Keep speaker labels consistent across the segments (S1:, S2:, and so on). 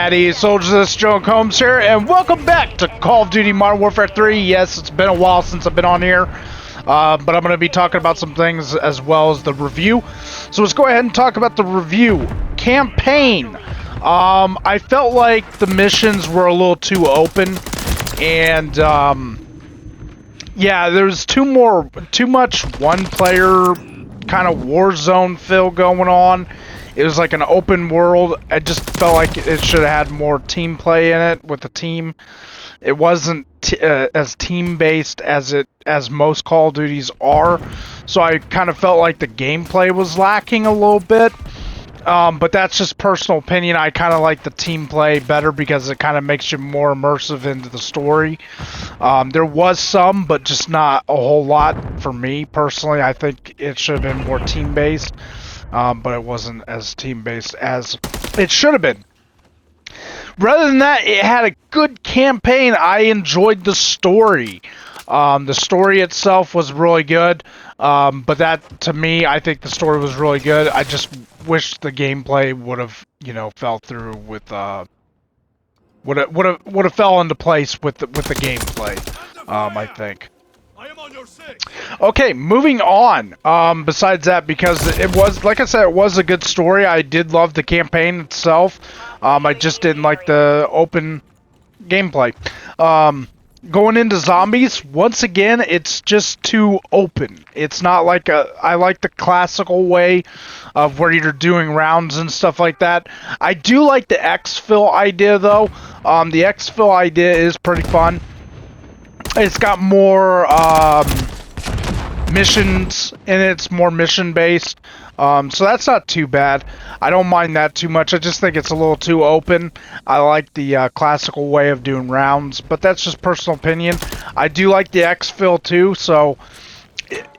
S1: Daddy Soldiers, this is Joe Combs here, and welcome back to Call of Duty Modern Warfare 3. Yes, it's been a while since I've been on here, but I'm going to be talking about some things as well as the review. So let's go ahead and talk about the review. Campaign. I felt like the missions were a little too open, and yeah, there's too much one-player kind of Warzone feel going on. It was like an open world. I just felt like it should have had more team play in it with the team. It wasn't as team-based as most Call of Duties are. So I kind of felt like the gameplay was lacking a little bit. But that's just personal opinion. I kind of like the team play better because it kind of makes you more immersive into the story. There was some, but just not a whole lot for me personally. I think it should have been more team-based. But it wasn't as team-based as it should have been. Rather than that, it had a good campaign. I enjoyed the story. The story itself was really good. But that, to me, I think the story was really good. I just wish the gameplay would have, fell through with, would have fell into place with the gameplay. I think. Okay, moving on. Besides that, because it was, like I said, it was a good story. I did love the campaign itself. I just didn't like the open gameplay. Going into zombies, once again, it's just too open. It's not like I like the classical way of where you're doing rounds and stuff like that. I do like the exfil idea, though. The exfil idea is pretty fun. It's got more missions and it's more mission based, so that's not too bad. I don't mind that too much. I just think it's a little too open. I like the classical way of doing rounds, but that's just personal opinion. I do like the exfil too, so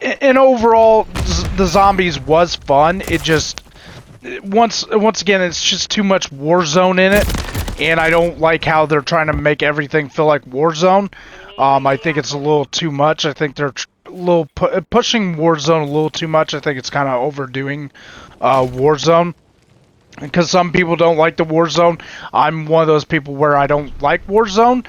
S1: in overall the zombies was fun. It just once again, it's just too much Warzone in it, and I don't like how they're trying to make everything feel like Warzone. I think it's a little too much. I think they're pushing Warzone a little too much. I think it's kind of overdoing Warzone. Because some people don't like the Warzone. I'm one of those people where I don't like Warzone.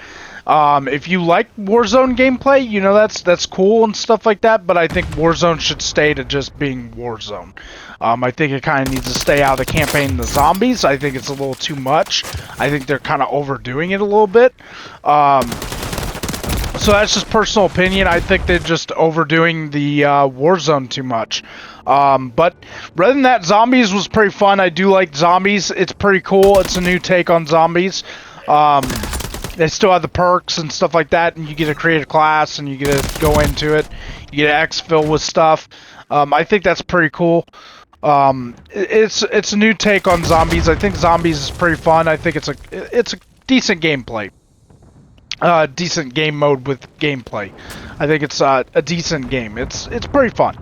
S1: If you like Warzone gameplay, that's cool and stuff like that. But I think Warzone should stay to just being Warzone. I think it kind of needs to stay out of the campaign and the zombies. I think it's a little too much. I think they're kind of overdoing it a little bit. So that's just personal opinion. I think they're just overdoing the Warzone too much. But rather than that, zombies was pretty fun. I do like zombies. It's pretty cool. It's a new take on zombies. They still have the perks and stuff like that, and you get to create a class and you get to go into it. You get to exfil with stuff. I think that's pretty cool. It's a new take on zombies. I think zombies is pretty fun. I think it's a decent gameplay. Decent game mode with gameplay. I think it's a decent game. It's pretty fun.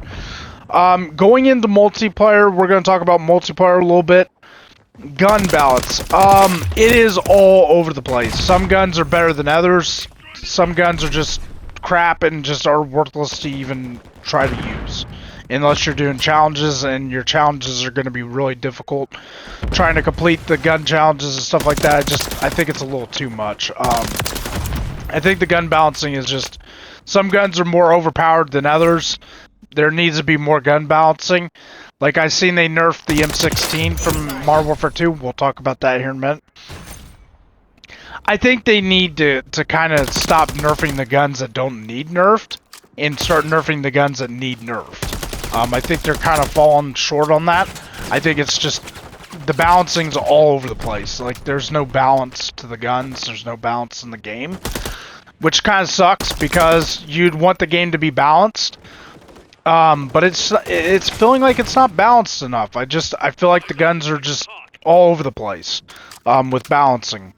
S1: Going into multiplayer, we're going to talk about multiplayer a little bit. Gun balance. It is all over the place. Some guns are better than others. Some guns are just crap and just are worthless to even try to use. Unless you're doing challenges, and your challenges are going to be really difficult. Trying to complete the gun challenges and stuff like that, I think it's a little too much. I think the gun balancing is just... Some guns are more overpowered than others. There needs to be more gun balancing. Like I seen they nerfed the M16 from Modern Warfare 2. We'll talk about that here in a minute. I think they need to kind of stop nerfing the guns that don't need nerfed and start nerfing the guns that need nerfed. I think they're kind of falling short on that. I think it's just... The balancing's all over the place. Like, there's no balance to the guns. There's no balance in the game. Which kind of sucks, because you'd want the game to be balanced. But it's feeling like it's not balanced enough. I feel like the guns are just all over the place with balancing.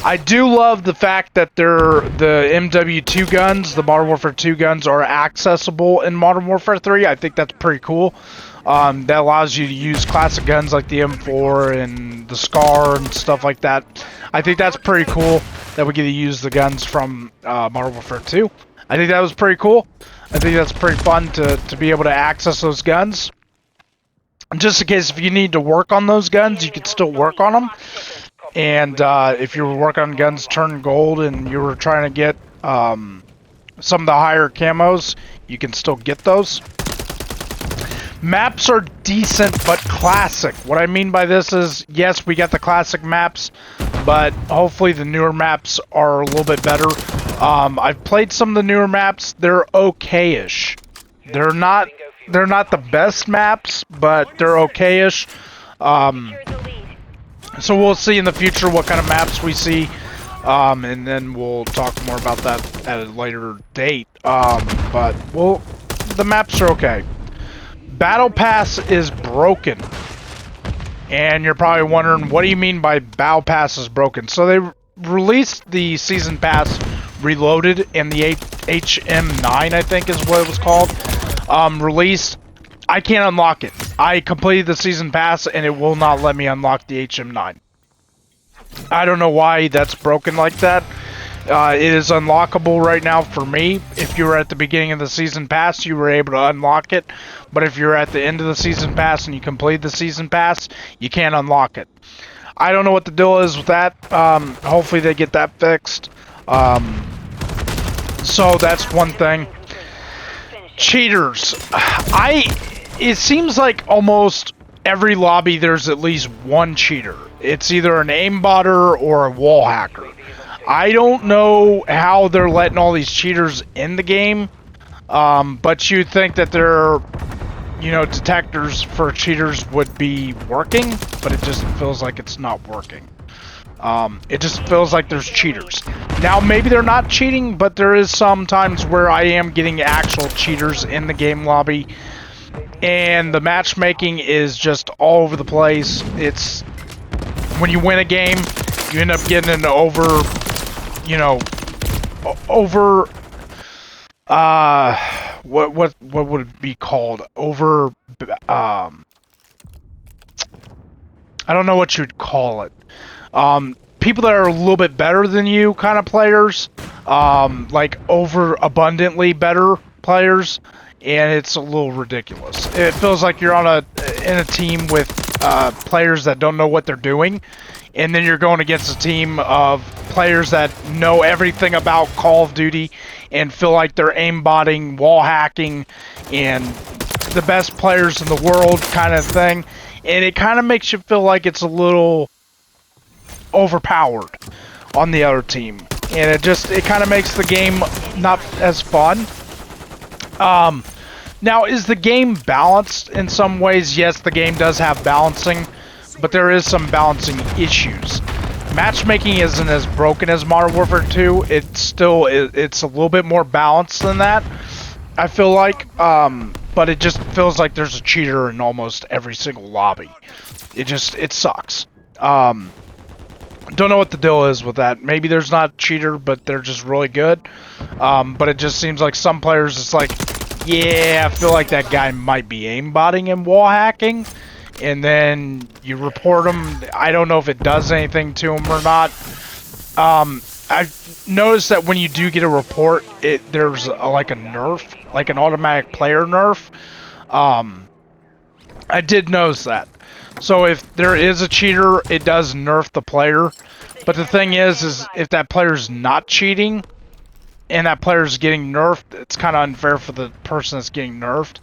S1: I do love the fact that the MW2 guns, the Modern Warfare 2 guns, are accessible in Modern Warfare 3. I think that's pretty cool. That allows you to use classic guns like the M4 and the SCAR and stuff like that. I think that's pretty cool that we get to use the guns from Modern Warfare 2. I think that was pretty cool. I think that's pretty fun to be able to access those guns. just in case if you need to work on those guns, you could still work on them. And if you were working on guns turn gold and you were trying to get some of the higher camos, you can still get those. Maps are decent, but classic. What I mean by this is, yes, we got the classic maps, but hopefully the newer maps are a little bit better. I've played some of the newer maps. They're okay-ish. They're not the best maps, but they're okay-ish. So we'll see in the future what kind of maps we see, and then we'll talk more about that at a later date. But the maps are okay. Battle Pass is broken. And you're probably wondering, what do you mean by Battle Pass is broken? So they released the Season Pass Reloaded and the HM9, I think is what it was called. Released. I can't unlock it. I completed the Season Pass and it will not let me unlock the HM9. I don't know why that's broken like that. It is unlockable right now for me. If you were at the beginning of the Season Pass, you were able to unlock it. But if you're at the end of the Season Pass and you complete the Season Pass, you can't unlock it. I don't know what the deal is with that. Hopefully they get that fixed. So that's one thing. Cheaters. It seems like almost every lobby there's at least one cheater. It's either an aimbotter or a wall hacker. I don't know how they're letting all these cheaters in the game, but you'd think that their, detectors for cheaters would be working, but it just feels like it's not working. It just feels like there's cheaters. Now, maybe they're not cheating, but there is some times where I am getting actual cheaters in the game lobby, and the matchmaking is just all over the place. It's, when you win a game, you end up getting an over what would it be called? I don't know what you'd call it. People that are a little bit better than you kind of players, like over abundantly better players, and it's a little ridiculous. It feels like you're in a team with players that don't know what they're doing, and then you're going against a team of players that know everything about Call of Duty and feel like they're aimbotting, wall hacking, and the best players in the world kind of thing. And it kind of makes you feel like it's a little overpowered on the other team. And it kind of makes the game not as fun. Now, is the game balanced in some ways? Yes, the game does have balancing, but there is some balancing issues. Matchmaking isn't as broken as Modern Warfare 2. It's a little bit more balanced than that, I feel like. But it just feels like there's a cheater in almost every single lobby. It sucks. Don't know what the deal is with that. Maybe there's not a cheater, but they're just really good. But it just seems like some players, it's like, yeah, I feel like that guy might be aimbotting and wall hacking. And then you report him. I don't know if it does anything to him or not. I've noticed that when you do get a report, there's like a nerf, like an automatic player nerf. I did notice that. So if there is a cheater, it does nerf the player. But the thing is if that player's not cheating and that player's getting nerfed, it's kind of unfair for the person that's getting nerfed.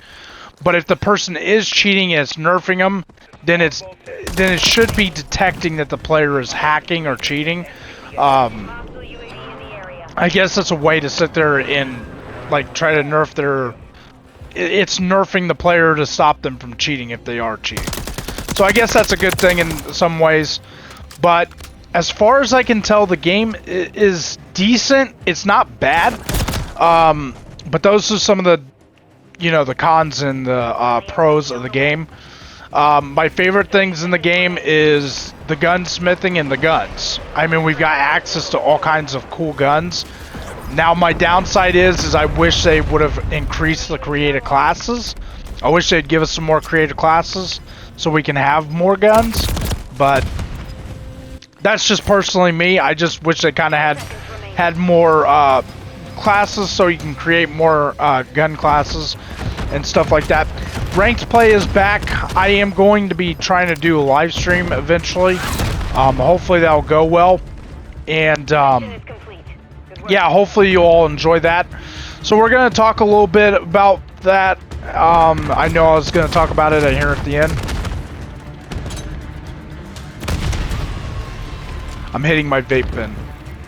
S1: But if the person is cheating and it's nerfing them, then it should be detecting that the player is hacking or cheating. I guess that's a way to sit there and like try to nerf their. It's nerfing the player to stop them from cheating if they are cheating. So I guess that's a good thing in some ways. But as far as I can tell, the game is decent. It's not bad. But those are some of the the cons and the pros of the game. My favorite things in the game is the gunsmithing and the guns. I mean, we've got access to all kinds of cool guns. Now, my downside is I wish they would have increased the creative classes. I wish they'd give us some more creative classes so we can have more guns. But that's just personally me. I just wish they kind of had more classes so you can create more gun classes and stuff like that. ranked play is back. I am going to be trying to do a live stream eventually. Hopefully that'll go well. And yeah, hopefully you all enjoy that. So we're going to talk a little bit about that. I know I was going to talk about it here at the end. I'm hitting my vape pen.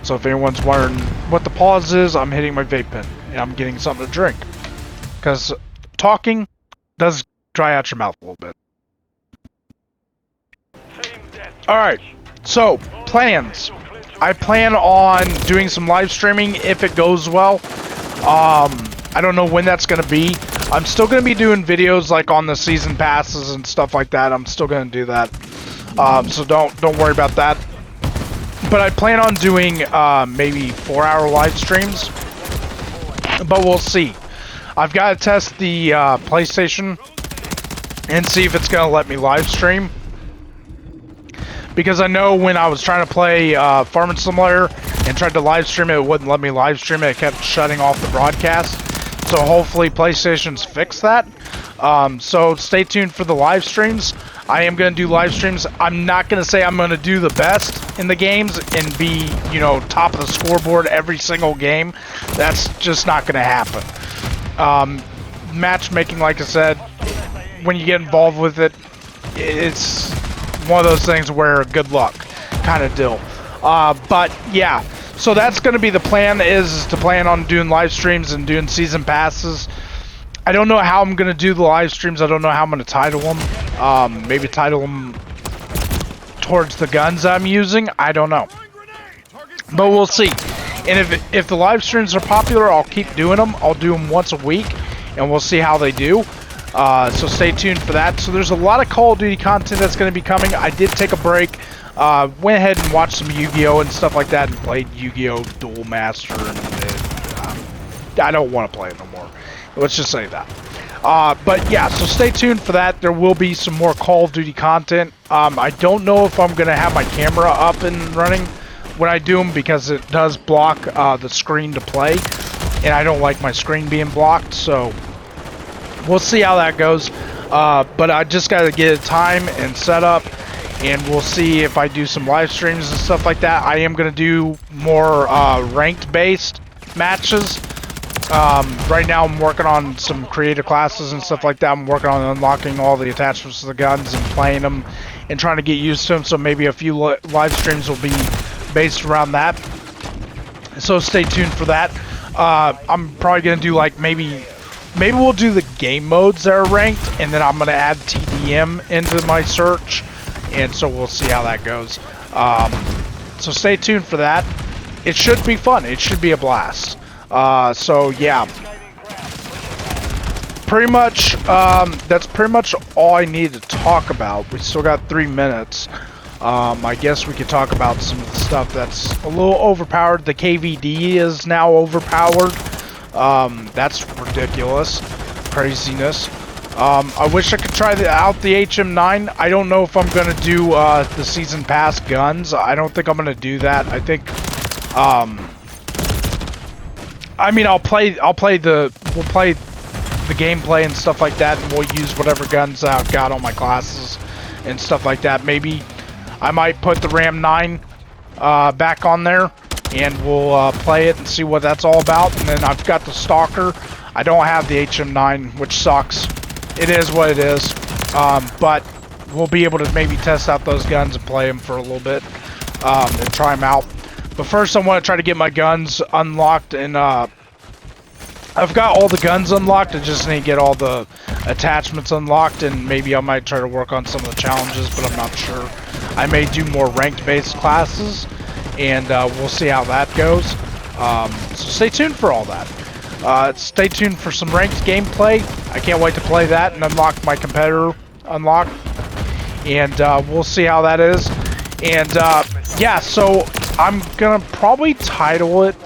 S1: So if anyone's wondering what the pause is, I'm hitting my vape pen. And I'm getting something to drink. Because talking does dry out your mouth a little bit. Alright, so plans. I plan on doing some live streaming if it goes well. I don't know when that's going to be. I'm still going to be doing videos like on the season passes and stuff like that. I'm still going to do that. So don't worry about that. But I plan on doing maybe 4-hour live streams. But we'll see. I've got to test the PlayStation and see if it's going to let me live stream. Because I know when I was trying to play Farming Simulator and tried to live stream it, it wouldn't let me live stream it. It kept shutting off the broadcast. So hopefully PlayStation's fixed that. So stay tuned for the live streams. I am going to do live streams. I'm not going to say I'm going to do the best in the games and be, you know, top of the scoreboard every single game. That's just not going to happen. Matchmaking, like I said, when you get involved with it, it's one of those things where good luck kind of deal. But yeah, so that's going to be the plan, is to plan on doing live streams and doing season passes. I don't know how I'm going to do the live streams. I don't know how I'm going to title them. Maybe title them towards the guns I'm using. I don't know. But we'll see. And if the live streams are popular, I'll keep doing them. I'll do them once a week, and we'll see how they do. So stay tuned for that. So there's a lot of Call of Duty content that's going to be coming. I did take a break. Went ahead and watched some Yu-Gi-Oh! And stuff like that, and played Yu-Gi-Oh! Duel Master. And I don't want to play it no more. Let's just say that. But yeah, so stay tuned for that. There will be some more Call of Duty content. I don't know if I'm going to have my camera up and running when I do them, because it does block the screen to play. And I don't like my screen being blocked, so we'll see how that goes. But I just got to get a time and set up, and we'll see if I do some live streams and stuff like that. I am going to do more ranked-based matches. Right now I'm working on some creative classes and stuff like that. I'm working on unlocking all the attachments to the guns and playing them and trying to get used to them, so maybe a few live streams will be based around that. So stay tuned for that. I'm probably going to do like maybe we'll do the game modes that are ranked, and then I'm going to add TDM into my search, and so we'll see how that goes. So stay tuned for that. It should be fun. It should be a blast. So yeah, pretty much, that's pretty much all I need to talk about. We still got 3 minutes. I guess we could talk about some of the stuff that's a little overpowered. The KVD is now overpowered. That's ridiculous. Craziness. I wish I could try out the HM9. I don't know if I'm going to do, the season pass guns. I don't think I'm going to do that. I think, I mean, we'll play the gameplay and stuff like that, and we'll use whatever guns I've got on my classes and stuff like that. Maybe I might put the Ram 9 back on there, and we'll play it and see what that's all about. And then I've got the Stalker. I don't have the HM9, which sucks. It is what it is. But we'll be able to maybe test out those guns and play them for a little bit and try them out. But first I want to try to get my guns unlocked, and I've got all the guns unlocked. I just need to get all the attachments unlocked, and maybe I might try to work on some of the challenges, but I'm not sure. I may do more ranked-based classes, and we'll see how that goes. So stay tuned for all that. Stay tuned for some ranked gameplay. I can't wait to play that and unlock my competitor unlock, and we'll see how that is. And yeah, so I'm gonna probably title it.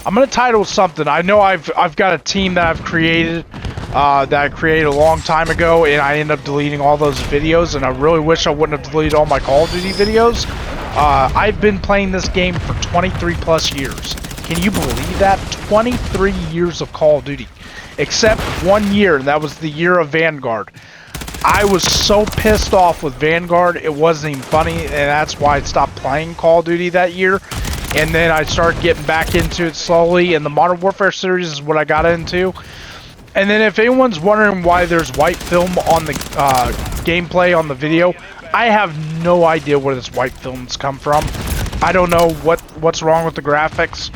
S1: I'm gonna title something. I know I've got a team that I've created, that I created a long time ago, and I ended up deleting all those videos, and I really wish I wouldn't have deleted all my Call of Duty videos. I've been playing this game for 23 plus years, Can you believe that? 23 years of Call of Duty. Except 1 year, and that was the year of Vanguard. I was so pissed off with Vanguard, it wasn't even funny, and that's why I stopped playing Call of Duty that year. And then I started getting back into it slowly, and the Modern Warfare series is what I got into. And then if anyone's wondering why there's white film on the gameplay on the video, I have no idea where this white film's come from. I don't know what's wrong with the graphics.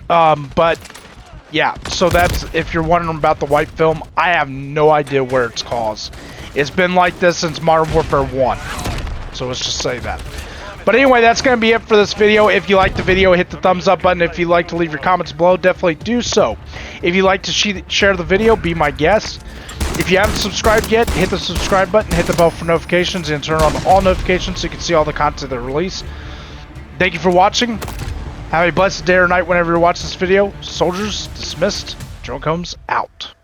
S1: But yeah, so that's, if you're wondering about the white film, I have no idea where it's caused. It's been like this since Modern Warfare 1. So let's just say that. But anyway, that's going to be it for this video. If you liked the video, hit the thumbs up button. If you'd like to leave your comments below, definitely do so. If you'd like to share the video, be my guest. If you haven't subscribed yet, hit the subscribe button, hit the bell for notifications, and turn on all notifications so you can see all the content that I release. Thank you for watching. Have a blessed day or night whenever you watch this video. Soldiers dismissed. Drone Combs out.